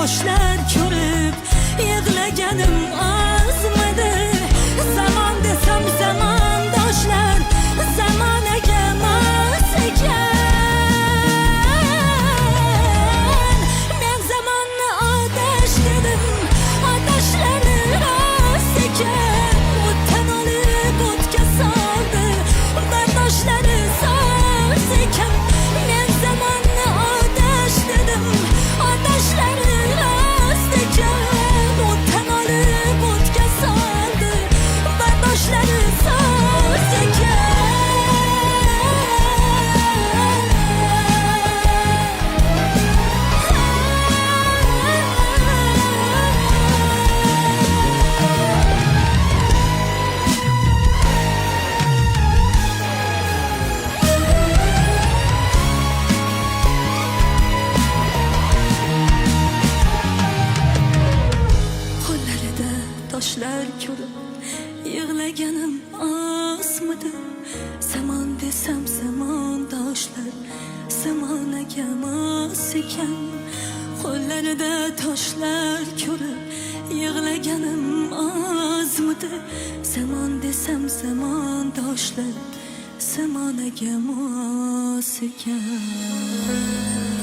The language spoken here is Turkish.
toshlar ko'rib yig'laganim ozmidi. Zamon desam zamondoshlar zamonaga mos ekan. Men zamonni otash dedim, otashlarni rost ekan. O'tdan olib o'tga soldi, bardoshlari soz ekan. Men zamonni otash dedim, otashlarni rost ekan. O'tdan olib o'tga soldi, bardoshlari soz ekan. Qo'llarida toshlar ko'rib yig'laganim osmidi. Zamon desam zamondoshlar zamonaga mos ekan. Qo'llarida toshlar ko'rib yig'laganim ozmidi. Zamon desam zamondoshlar zamonaga mos ekan.